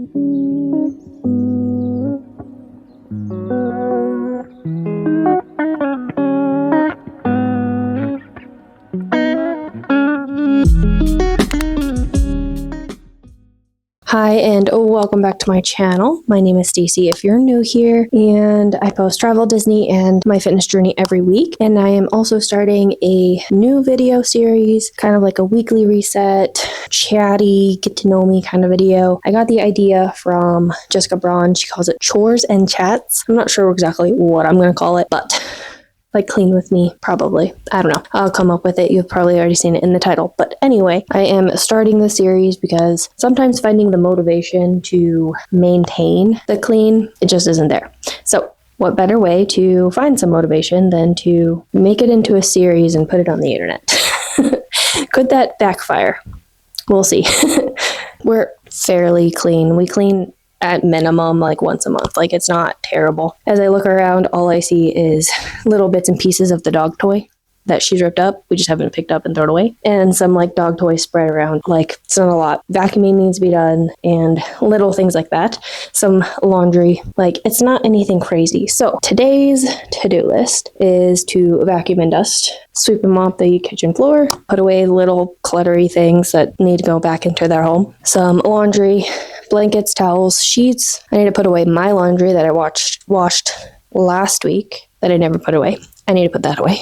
Hi, and welcome back to my channel. My name is Stacy if you're new here, and I post travel, Disney, and my fitness journey every week. And I am also starting a new video series, kind of like a weekly reset, chatty, get to know me kind of video. I got the idea from Jessica Braun. She calls it Chores and Chats. I'm not sure exactly what I'm going to call it, but like clean with me, probably. I don't know. I'll come up with it. You've probably already seen it in the title. But anyway, I am starting the series because sometimes finding the motivation to maintain the clean, it just isn't there. So what better way to find some motivation than to make it into a series and put it on the internet? Could that backfire? We'll see. We're fairly clean. We clean at minimum like once a month. Like, it's not terrible. As I look around, all I see is little bits and pieces of the dog toy that she's ripped up. We just haven't picked up and thrown away. And some like dog toys spread around. Like, it's not a lot. Vacuuming needs to be done and little things like that. Some laundry. Like, it's not anything crazy. So today's to-do list is to vacuum and dust, sweep and mop the kitchen floor, put away little cluttery things that need to go back into their home. Some laundry, blankets, towels, sheets. I need to put away my laundry that I washed last week that I never put away. I need to put that away.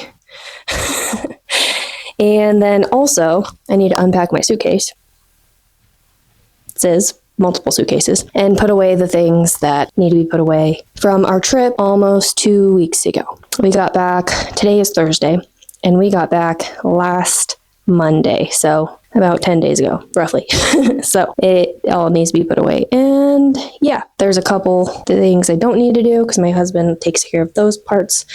And then also, I need to unpack my suitcase. It says multiple suitcases, and put away the things that need to be put away from our trip almost 2 weeks ago. We got back, today is Thursday, and we got back last Monday, so about 10 days ago, roughly. So it all needs to be put away. And yeah, there's a couple things I don't need to do because my husband takes care of those parts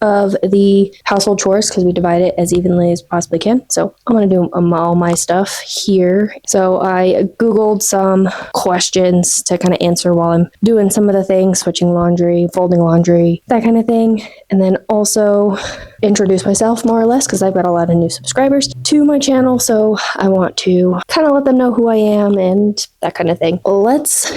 of the household chores because we divide it as evenly as possibly can. So I'm going to do all my stuff here. So I Googled some questions to kind of answer while I'm doing some of the things, switching laundry, folding laundry, that kind of thing. And then also introduce myself more or less because I've got a lot of new subscribers to my channel. So I want to kind of let them know who I am and that kind of thing. Let's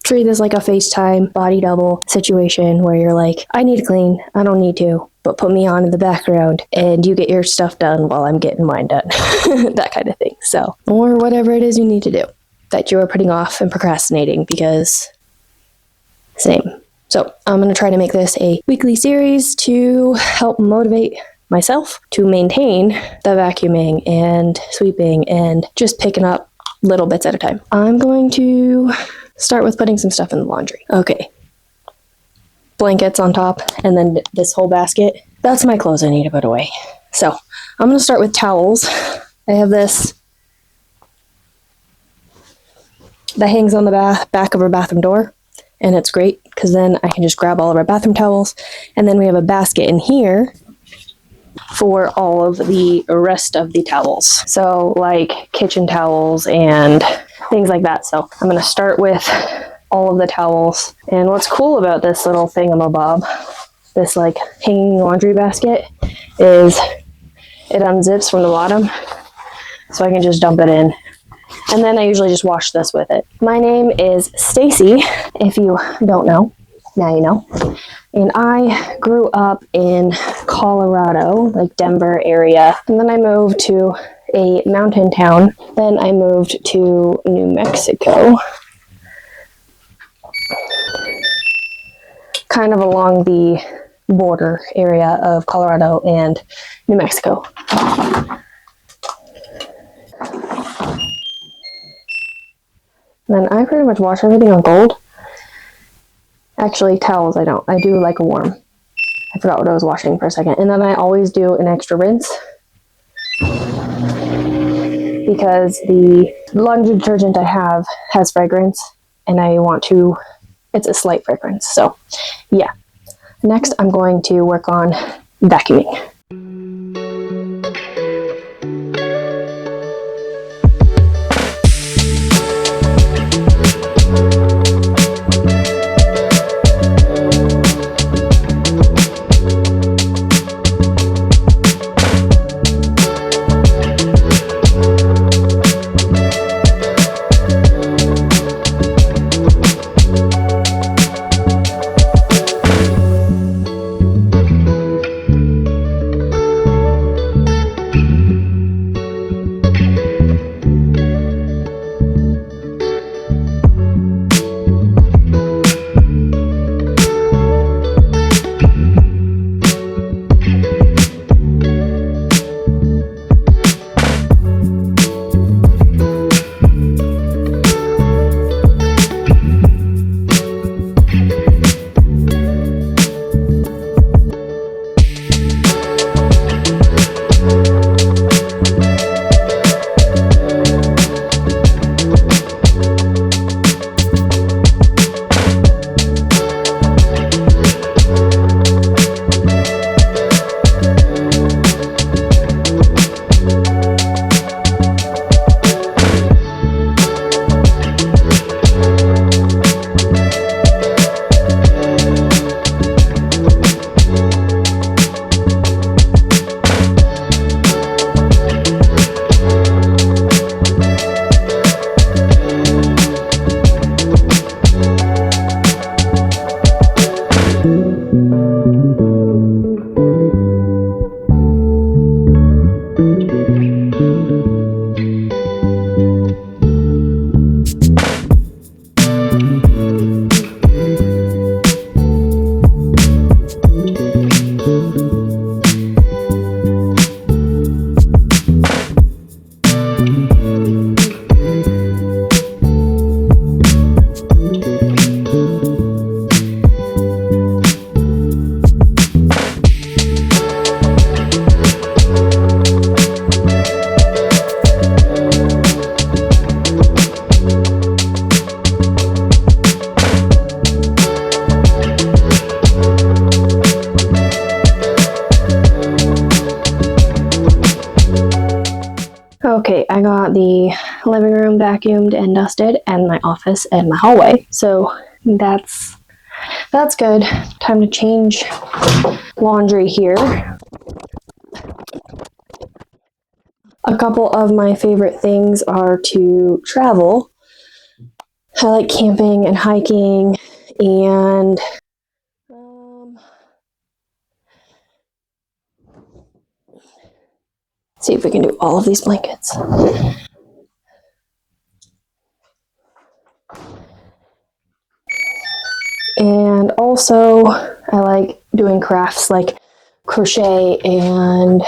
treat this like a FaceTime body double situation where you're like, I need to clean, I don't need to, but put me on in the background and you get your stuff done while I'm getting mine done. That kind of thing. So, or whatever it is you need to do that you are putting off and procrastinating because same. So I'm going to try to make this a weekly series to help motivate myself to maintain the vacuuming and sweeping and just picking up little bits at a time. I'm going to start with putting some stuff in the laundry. Okay. Blankets on top, and then this whole basket. That's my clothes I need to put away. So I'm going to start with towels. I have this that hangs on the back of our bathroom door, and it's great because then I can just grab all of our bathroom towels, and then we have a basket in here for all of the rest of the towels. So like kitchen towels and things like that. So I'm going to start with all of the towels. And what's cool about this little thingamabob, this like hanging laundry basket, is it unzips from the bottom. So I can just dump it in. And then I usually just wash this with it. My name is Stacy, if you don't know. Now you know. And I grew up in Colorado, like Denver area. And then I moved to a mountain town. Then I moved to New Mexico. Kind of along the border area of Colorado and New Mexico. Then I pretty much wash everything on cold. Actually, towels I don't. I do like a warm. I forgot what I was washing for a second. And then I always do an extra rinse because the laundry detergent I have has fragrance and I want to, it's a slight fragrance. So yeah. Next, I'm going to work on vacuuming. got the living room vacuumed and dusted, and my office and my hallway. So that's good. Time to change laundry here. A couple of my favorite things are to travel. I like camping and hiking, and see if we can do all of these blankets. And also, I like doing crafts like crochet and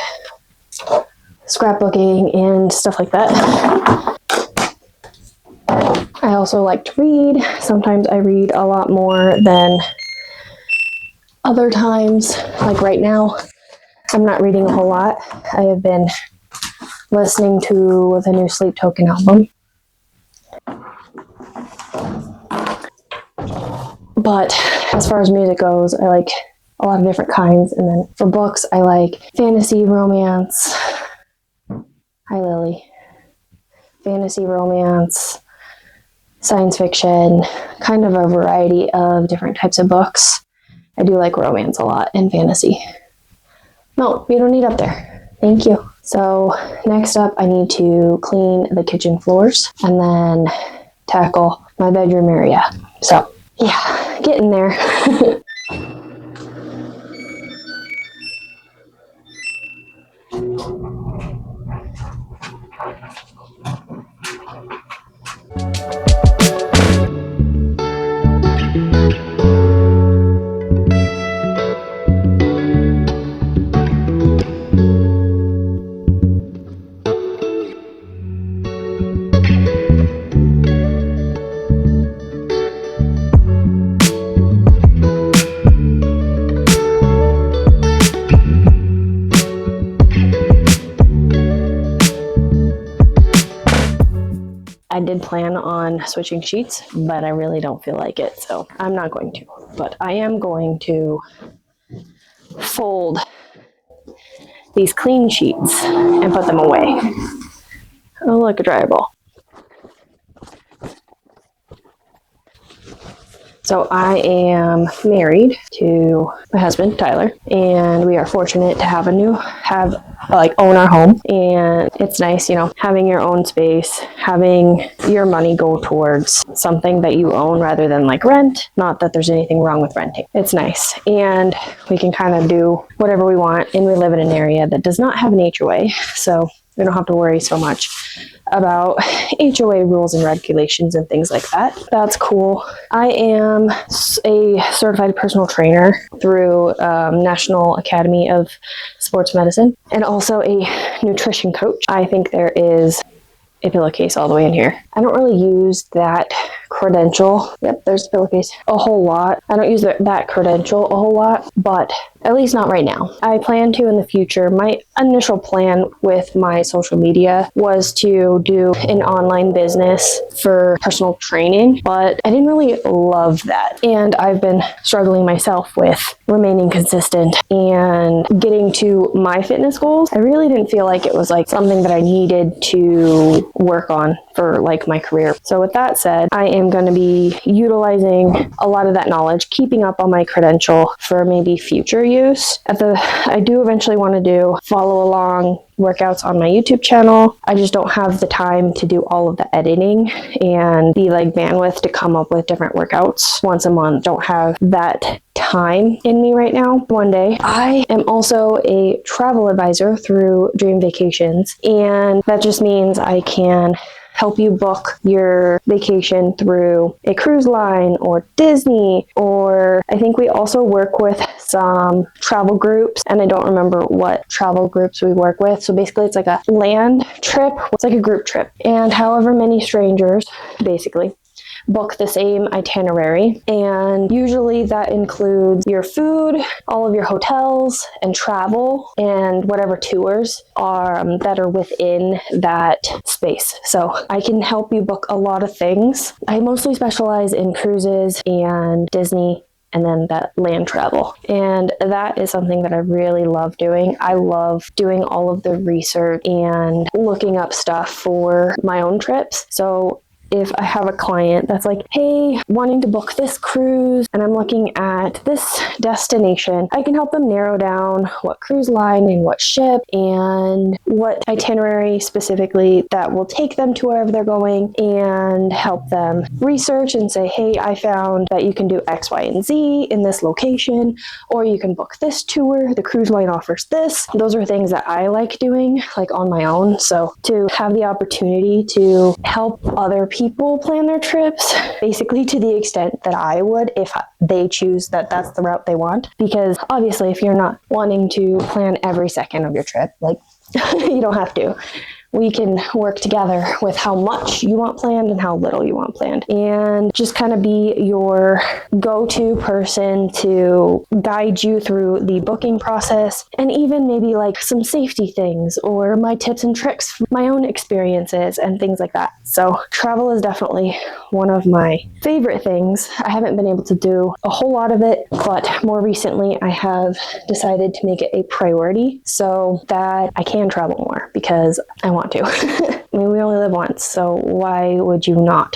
scrapbooking and stuff like that. I also like to read. Sometimes I read a lot more than other times. Like right now, I'm not reading a whole lot. I have been listening to the new Sleep Token album. But as far as music goes, I like a lot of different kinds. And then for books, I like fantasy, romance. Hi, Lily. Fantasy, romance, science fiction, kind of a variety of different types of books. I do like romance a lot and fantasy. No, you don't need up there. Thank you. So next up, I need to clean the kitchen floors and then tackle my bedroom area. So yeah, getting there. I did plan on switching sheets, but I really don't feel like it, so I'm not going to. But I am going to fold these clean sheets and put them away. Oh, look, a dryer ball. So I am married to my husband, Tyler, and we are fortunate to own our home. And it's nice, having your own space, having your money go towards something that you own rather than like rent. Not that there's anything wrong with renting. It's nice. And we can kind of do whatever we want. And we live in an area that does not have an HOA. So we don't have to worry so much about HOA rules and regulations and things like that. That's cool. I am a certified personal trainer through National Academy of Sports Medicine and also a nutrition coach. I think there is a pillowcase all the way in here. I don't really use that credential. Yep, there's a pillowcase a whole lot. I don't use that credential a whole lot, but at least not right now. I plan to in the future. My initial plan with my social media was to do an online business for personal training, but I didn't really love that. And I've been struggling myself with remaining consistent and getting to my fitness goals. I really didn't feel like it was like something that I needed to work on for like my career. So with that said, I am going to be utilizing a lot of that knowledge, keeping up on my credential for maybe future use. I do eventually want to follow along workouts on my YouTube channel. I just don't have the time to do all of the editing and the bandwidth to come up with different workouts once a month. Don't have that time in me right now. One day. I am also a travel advisor through Dream Vacations, and that just means I can help you book your vacation through a cruise line or Disney, or I think we also work with some travel groups, and I don't remember what travel groups we work with. So basically it's like a land trip. It's like a group trip, and however many strangers basically book the same itinerary, and usually that includes your food, all of your hotels and travel, and whatever tours are that are within that space. So I can help you book a lot of things. I mostly specialize in cruises and Disney and then that land travel. And that is something that I really love doing. I love doing all of the research and looking up stuff for my own trips. So if I have a client that's like, hey, wanting to book this cruise, and I'm looking at this destination, I can help them narrow down what cruise line and what ship and what itinerary specifically that will take them to wherever they're going, and help them research and say, hey, I found that you can do X, Y, and Z in this location, or you can book this tour. The cruise line offers this. Those are things that I like doing, like on my own. So to have the opportunity to help other people plan their trips, basically to the extent that I would if they choose that that's the route they want. Because obviously, if you're not wanting to plan every second of your trip, like you don't have to. We can work together with how much you want planned and how little you want planned, and just kind of be your go-to person to guide you through the booking process, and even maybe like some safety things or my tips and tricks, my own experiences and things like that. So travel is definitely one of my favorite things. I haven't been able to do a whole lot of it, but more recently I have decided to make it a priority so that I can travel more, because I want to. I mean, we only live once, so why would you not?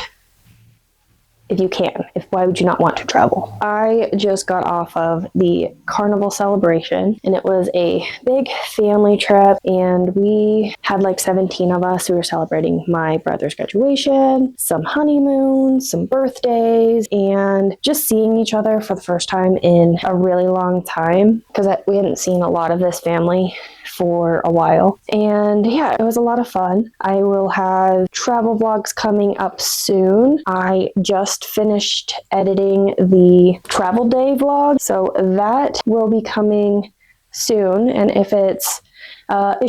If you can, why would you not want to travel? I just got off of the carnival celebration, and it was a big family trip, and we had like 17 of us who were celebrating my brother's graduation, some honeymoons, some birthdays, and just seeing each other for the first time in a really long time, because we hadn't seen a lot of this family for a while. And yeah, it was a lot of fun. I will have travel vlogs coming up soon. I just finished editing the travel day vlog, so that will be coming soon. And if it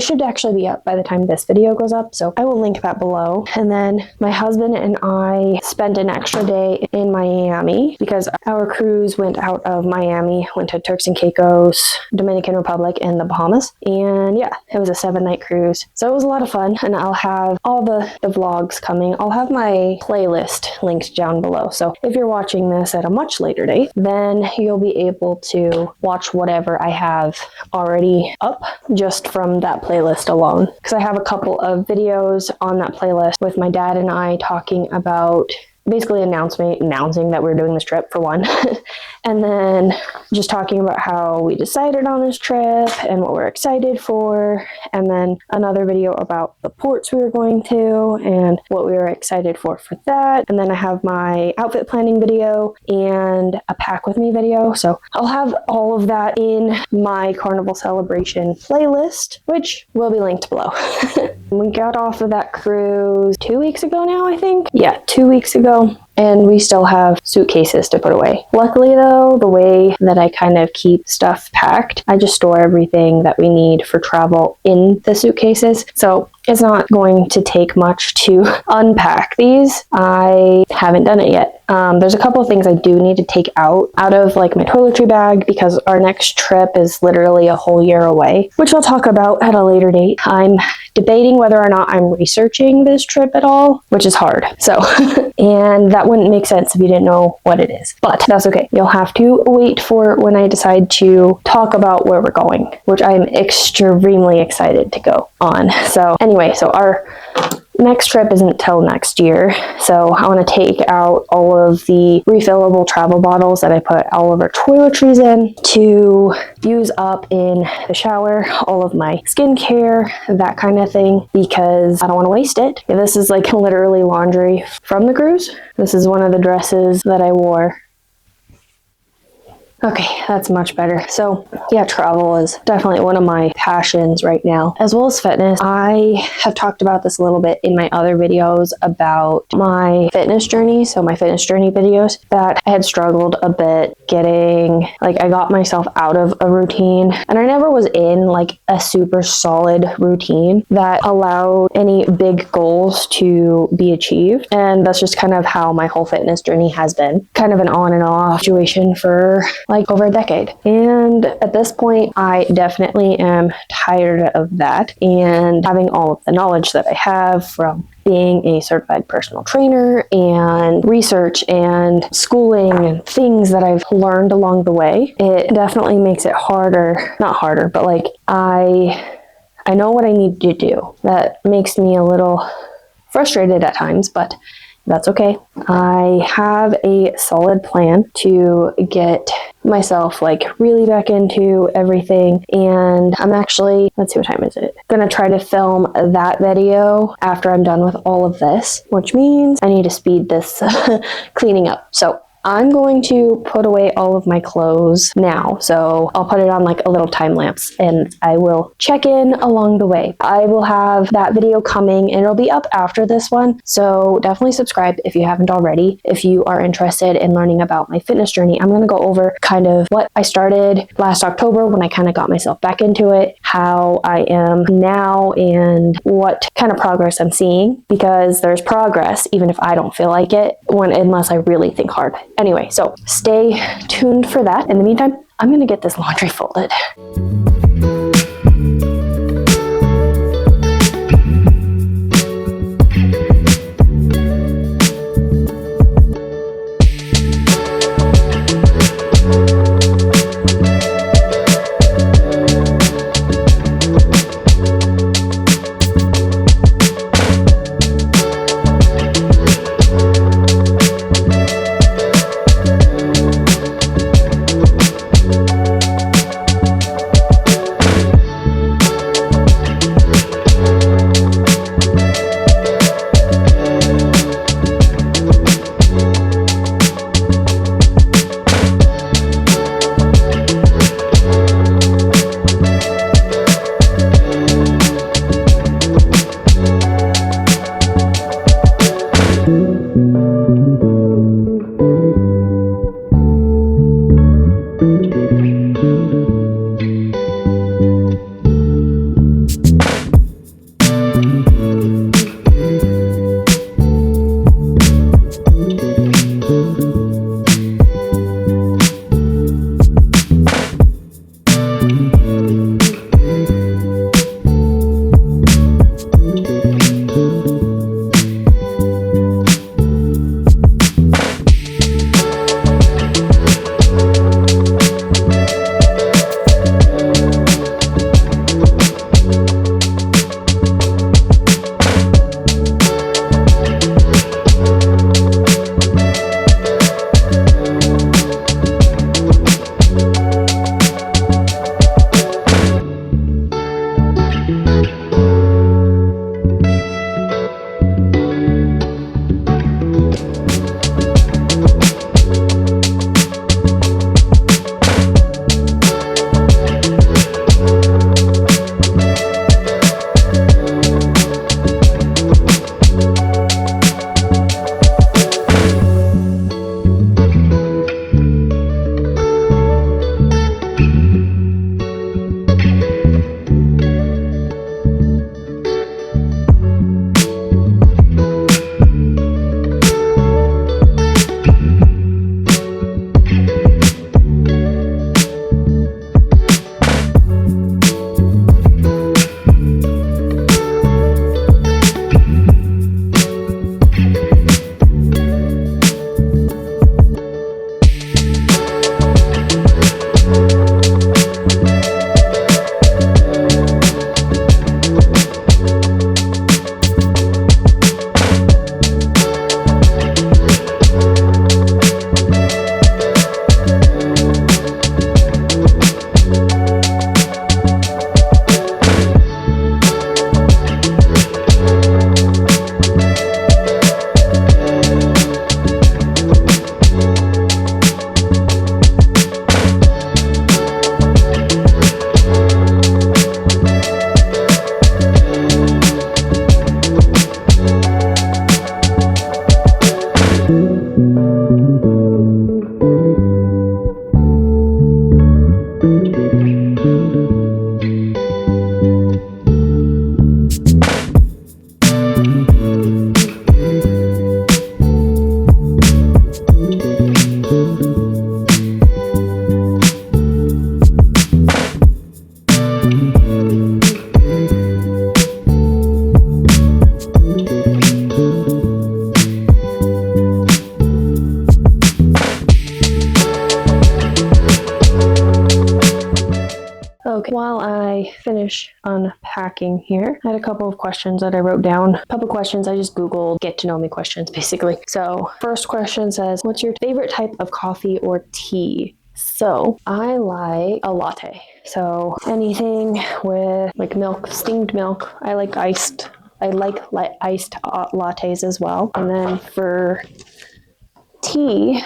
should actually be up by the time this video goes up, so I will link that below. And then my husband and I spent an extra day in Miami, because our cruise went out of Miami, went to Turks and Caicos, Dominican Republic, and the Bahamas. And yeah, it was a 7-night cruise. So it was a lot of fun, and I'll have all the vlogs coming. I'll have my playlist linked down below. So if you're watching this at a much later date, then you'll be able to watch whatever I have already up just from that playlist alone, because I have a couple of videos on that playlist with my dad and I talking about basically announcing that we're doing this trip, for one, and then just talking about how we decided on this trip and what we're excited for, and then another video about the ports we were going to and what we were excited for that. And then I have my outfit planning video and a pack with me video. So I'll have all of that in my carnival celebration playlist, which will be linked below. We got off of that cruise 2 weeks ago now, I think. Yeah, 2 weeks ago. And we still have suitcases to put away. Luckily though, the way that I kind of keep stuff packed, I just store everything that we need for travel in the suitcases. So it's not going to take much to unpack these. I haven't done it yet. There's a couple of things I do need to take out of like my toiletry bag, because our next trip is literally a whole year away, which I'll talk about at a later date. I'm debating whether or not I'm researching this trip at all, which is hard. So, and that wouldn't make sense if you didn't know what it is, but that's okay. You'll have to wait for when I decide to talk about where we're going, which I'm extremely excited to go on. So anyway, so our next trip isn't till next year, so I want to take out all of the refillable travel bottles that I put all of our toiletries in to use up in the shower, all of my skincare, that kind of thing, because I don't want to waste it. Yeah, this is like literally laundry from the cruise. This is one of the dresses that I wore. Okay, that's much better. So yeah, travel is definitely one of my passions right now, as well as fitness. I have talked about this a little bit in my other videos about my fitness journey. So my fitness journey videos, that I had struggled a bit getting, like, I got myself out of a routine, and I never was in like a super solid routine that allowed any big goals to be achieved. And that's just kind of how my whole fitness journey has been, kind of an on and off situation for like over a decade. And at this point, I definitely am tired of that, and having all of the knowledge that I have from being a certified personal trainer and research and schooling and things that I've learned along the way, it definitely makes it harder, not harder, but like I know what I need to do. That makes me a little frustrated at times, but that's okay. I have a solid plan to get myself like really back into everything, and I'm actually, let's see, what time is it? Gonna try to film that video after I'm done with all of this, which means I need to speed this cleaning up. So I'm going to put away all of my clothes now. So I'll put it on like a little time lapse and I will check in along the way. I will have that video coming and it'll be up after this one. So definitely subscribe if you haven't already. If you are interested in learning about my fitness journey, I'm going to go over kind of what I started last October when I kind of got myself back into it, how I am now, and what kind of progress I'm seeing, because there's progress even if I don't feel like it unless I really think hard. Anyway, so stay tuned for that. In the meantime, I'm going to get this laundry folded. finish unpacking here. I had a couple of questions that I wrote down. A couple questions I just Googled, get to know me questions basically. So first question says, what's your favorite type of coffee or tea? So I like a latte. So anything with like milk, steamed milk. I like iced. I like iced lattes as well. And then for tea,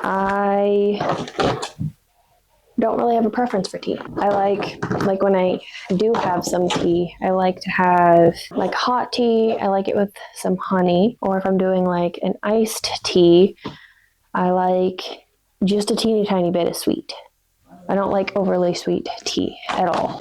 I don't really have a preference for tea. I like when I do have some tea, I like to have like hot tea. I like it with some honey. Or if I'm doing like an iced tea, I like just a teeny tiny bit of sweet. I don't like overly sweet tea at all.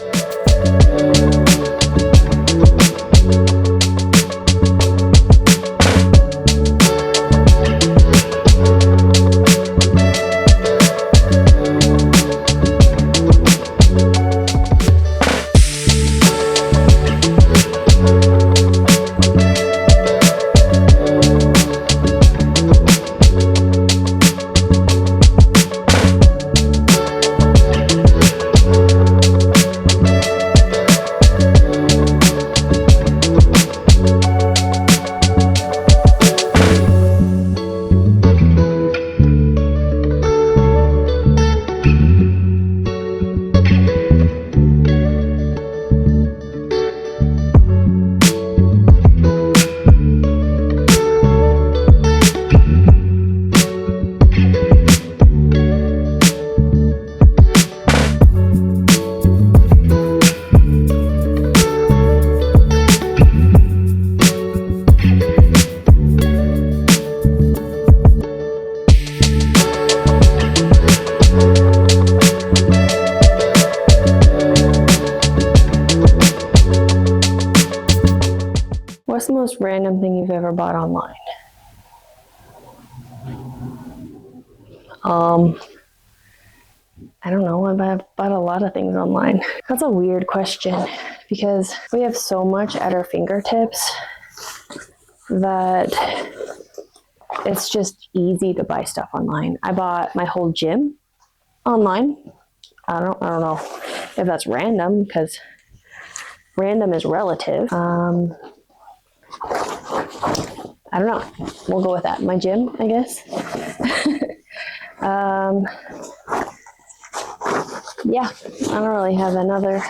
What's the most random thing you've ever bought online? I don't know. I've bought a lot of things online. That's a weird question because we have so much at our fingertips that it's just easy to buy stuff online. I bought my whole gym online. I don't know if that's random because random is relative. I don't know. We'll go with that. My gym, I guess. Yeah, I don't really have another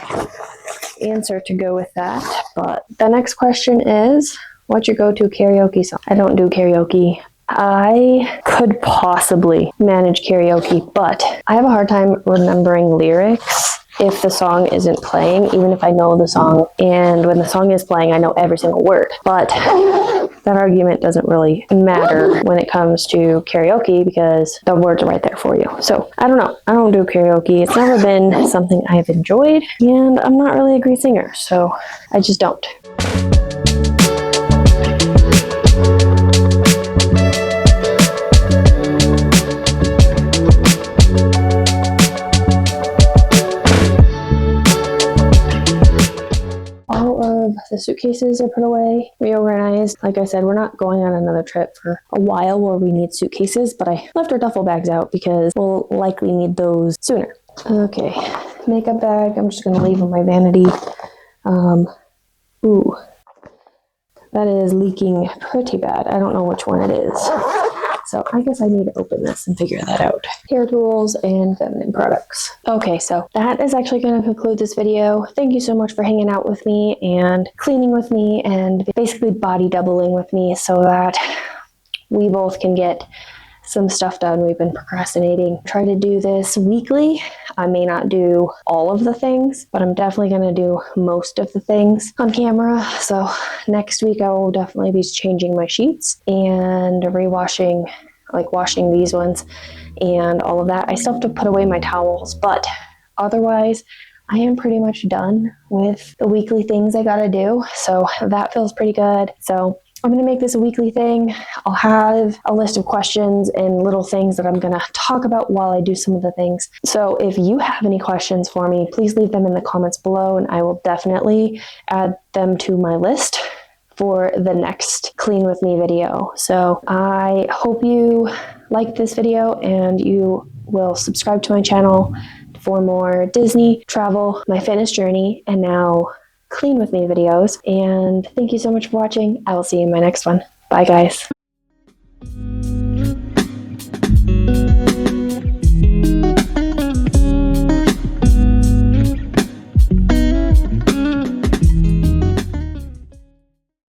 answer to go with that. But the next question is, what's your go-to karaoke song? I don't do karaoke. I could possibly manage karaoke, but I have a hard time remembering lyrics if the song isn't playing, even if I know the song. And when the song is playing, I know every single word. But that argument doesn't really matter when it comes to karaoke because the words are right there for you. So I don't know. I don't do karaoke. It's never been something I've enjoyed, and I'm not really a great singer, so I just don't. The suitcases are put away, reorganized. Like I said, we're not going on another trip for a while where we need suitcases, but I left our duffel bags out because we'll likely need those sooner. Okay, makeup bag. I'm just going to leave in my vanity. Ooh, that is leaking pretty bad. I don't know which one it is. So I guess I need to open this and figure that out. Hair tools and feminine products. Okay, so that is actually going to conclude this video. Thank you so much for hanging out with me and cleaning with me and basically body doubling with me so that we both can get some stuff done. We've been procrastinating. Try to do this weekly. I may not do all of the things, but I'm definitely going to do most of the things on camera. So next week I will definitely be changing my sheets and rewashing, like washing these ones and all of that. I still have to put away my towels, but otherwise I am pretty much done with the weekly things I got to do. So that feels pretty good. So I'm going to make this a weekly thing. I'll have a list of questions and little things that I'm going to talk about while I do some of the things. So if you have any questions for me, please leave them in the comments below and I will definitely add them to my list for the next Clean With Me video. So I hope you liked this video and you will subscribe to my channel to for more Disney, travel, my fitness journey, and now clean with me videos. And thank you so much for watching. I will see you in my next one. Bye, guys.